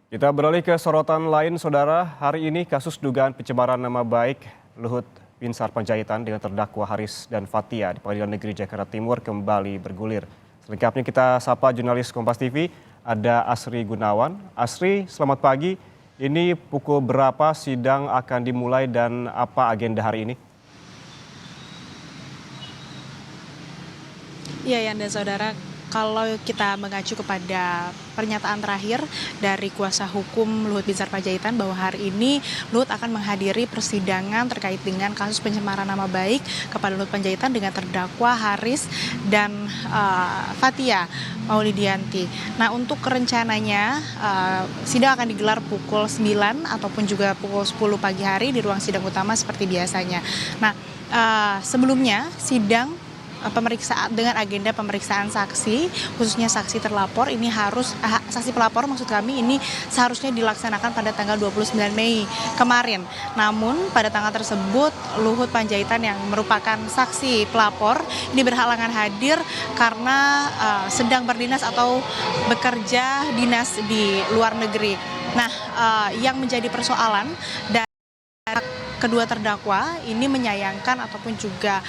Kita beralih ke sorotan lain, Saudara. Hari ini kasus dugaan pencemaran nama baik Luhut Binsar Panjaitan dengan terdakwa Haris dan Fathia di Pengadilan Negeri Jakarta Timur kembali bergulir. Selengkapnya kita sapa jurnalis Kompas TV, ada Asri Gunawan. Asri, selamat pagi. Ini pukul berapa sidang akan dimulai dan apa agenda hari ini? Iya, Yan dan Saudara, kalau kita mengacu kepada pernyataan terakhir dari kuasa hukum Luhut Binsar Panjaitan bahwa hari ini Luhut akan menghadiri persidangan terkait dengan kasus pencemaran nama baik kepada Luhut Panjaitan dengan terdakwa Haris dan Fathia Maulidiyanti. Nah, untuk rencananya sidang akan digelar pukul 9 ataupun juga pukul 10 pagi hari di ruang sidang utama seperti biasanya. Nah, sebelumnya sidang pemeriksaan dengan agenda pemeriksaan saksi, khususnya saksi terlapor ini harus saksi pelapor maksud kami ini seharusnya dilaksanakan pada tanggal 29 Mei kemarin. Namun pada tanggal tersebut Luhut Panjaitan yang merupakan saksi pelapor ini berhalangan hadir karena sedang berdinas atau bekerja dinas di luar negeri. Nah, yang menjadi persoalan dan kedua terdakwa ini menyayangkan ataupun juga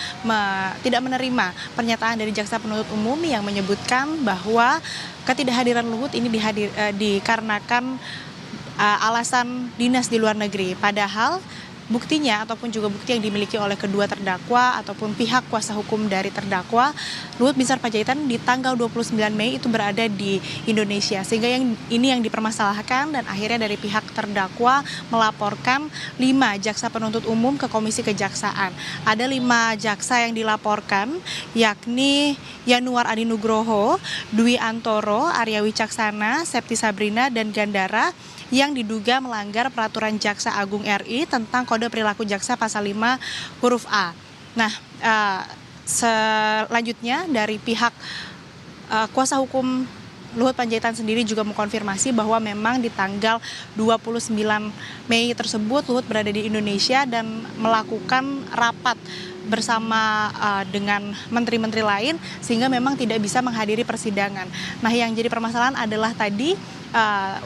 tidak menerima pernyataan dari jaksa penuntut umum yang menyebutkan bahwa ketidakhadiran Luhut ini dikarenakan alasan dinas di luar negeri. Padahal buktinya ataupun juga bukti yang dimiliki oleh kedua terdakwa ataupun pihak kuasa hukum dari terdakwa Luhut Binsar Panjaitan di tanggal 29 Mei itu berada di Indonesia. Sehingga yang dipermasalahkan dan akhirnya dari pihak terdakwa melaporkan 5 jaksa penuntut umum ke Komisi Kejaksaan. Ada 5 jaksa yang dilaporkan yakni Yanuar Adi Nugroho, Dwi Antoro, Arya Wicaksana, Septi Sabrina, dan Gandara yang diduga melanggar peraturan Jaksa Agung RI tentang kode perilaku jaksa pasal 5 huruf A. Nah, selanjutnya dari pihak kuasa hukum Luhut Panjaitan sendiri juga mengkonfirmasi bahwa memang di tanggal 29 Mei tersebut Luhut berada di Indonesia dan melakukan rapat bersama dengan menteri-menteri lain sehingga memang tidak bisa menghadiri persidangan. Nah, yang jadi permasalahan adalah tadi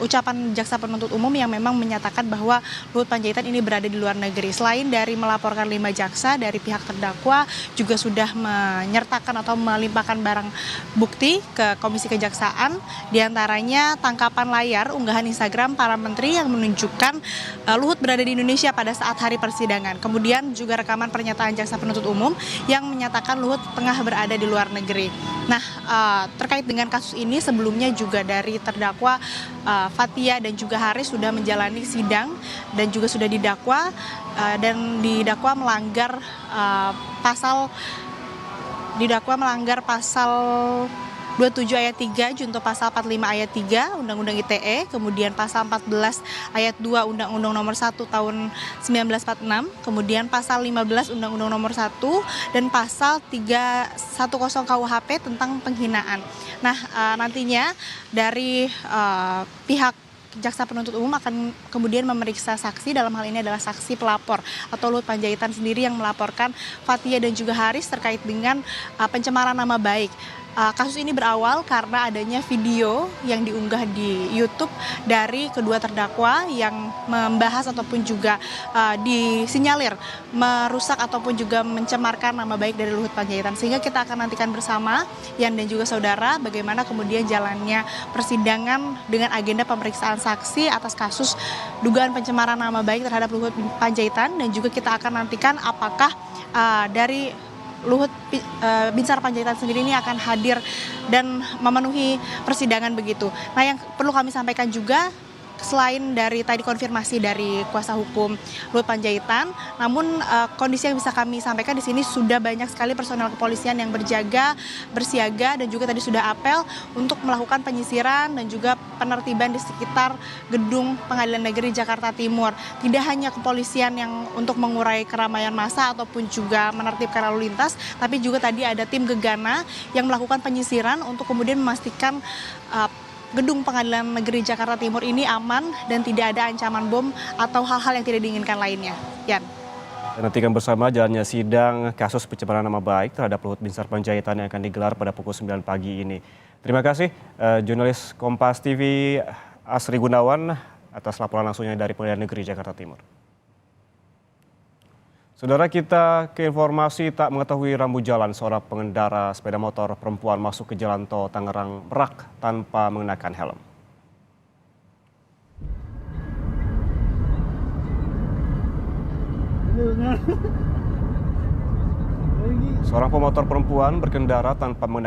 ucapan jaksa penuntut umum yang memang menyatakan bahwa Luhut Panjaitan ini berada di luar negeri. Selain dari melaporkan 5 jaksa, dari pihak terdakwa juga sudah menyertakan atau melimpahkan barang bukti ke Komisi Kejaksaan, diantaranya tangkapan layar unggahan Instagram para menteri yang menunjukkan Luhut berada di Indonesia pada saat hari persidangan. Kemudian juga rekaman pernyataan jaksa penuntut umum yang menyatakan Luhut tengah berada di luar negeri. Nah, terkait dengan kasus ini sebelumnya juga dari terdakwa Fathia dan juga Haris sudah menjalani sidang dan juga sudah didakwa melanggar pasal 27 ayat 3 junto pasal 45 ayat 3 Undang-Undang ITE, kemudian pasal 14 ayat 2 Undang-Undang nomor 1 tahun 1946, kemudian pasal 15 Undang-Undang nomor 1 dan pasal 310 KUHP tentang penghinaan. Nah, nantinya dari pihak jaksa penuntut umum akan kemudian memeriksa saksi, dalam hal ini adalah saksi pelapor atau Luhut Panjaitan sendiri yang melaporkan Fathia dan juga Haris terkait dengan pencemaran nama baik. Kasus ini berawal karena adanya video yang diunggah di YouTube dari kedua terdakwa yang membahas ataupun juga disinyalir merusak ataupun juga mencemarkan nama baik dari Luhut Panjaitan. Sehingga kita akan nantikan bersama, Yan dan juga Saudara, bagaimana kemudian jalannya persidangan dengan agenda pemeriksaan saksi atas kasus dugaan pencemaran nama baik terhadap Luhut Panjaitan, dan juga kita akan nantikan apakah dari Luhut Binsar Panjaitan sendiri ini akan hadir dan memenuhi persidangan begitu. Nah, yang perlu kami sampaikan juga selain dari tadi konfirmasi dari kuasa hukum Luhut Panjaitan, namun kondisi yang bisa kami sampaikan di sini sudah banyak sekali personel kepolisian yang bersiaga dan juga tadi sudah apel untuk melakukan penyisiran dan juga penertiban di sekitar gedung Pengadilan Negeri Jakarta Timur. Tidak hanya kepolisian yang untuk mengurai keramaian massa ataupun juga menertibkan lalu lintas, tapi juga tadi ada tim gegana yang melakukan penyisiran untuk kemudian memastikan gedung Pengadilan Negeri Jakarta Timur ini aman dan tidak ada ancaman bom atau hal-hal yang tidak diinginkan lainnya. Yan. Nantikan bersama jalannya sidang kasus pencemaran nama baik terhadap Luhut Binsar Panjaitan yang akan digelar pada pukul 9 pagi ini. Terima kasih jurnalis Kompas TV Asri Gunawan atas laporan langsungnya dari Pengadilan Negeri Jakarta Timur. Saudara, kita ke informasi tak mengetahui rambu jalan seorang pengendara sepeda motor perempuan masuk ke jalan tol Tangerang Merak tanpa mengenakan helm. Seorang pemotor perempuan berkendara tanpa mengenakan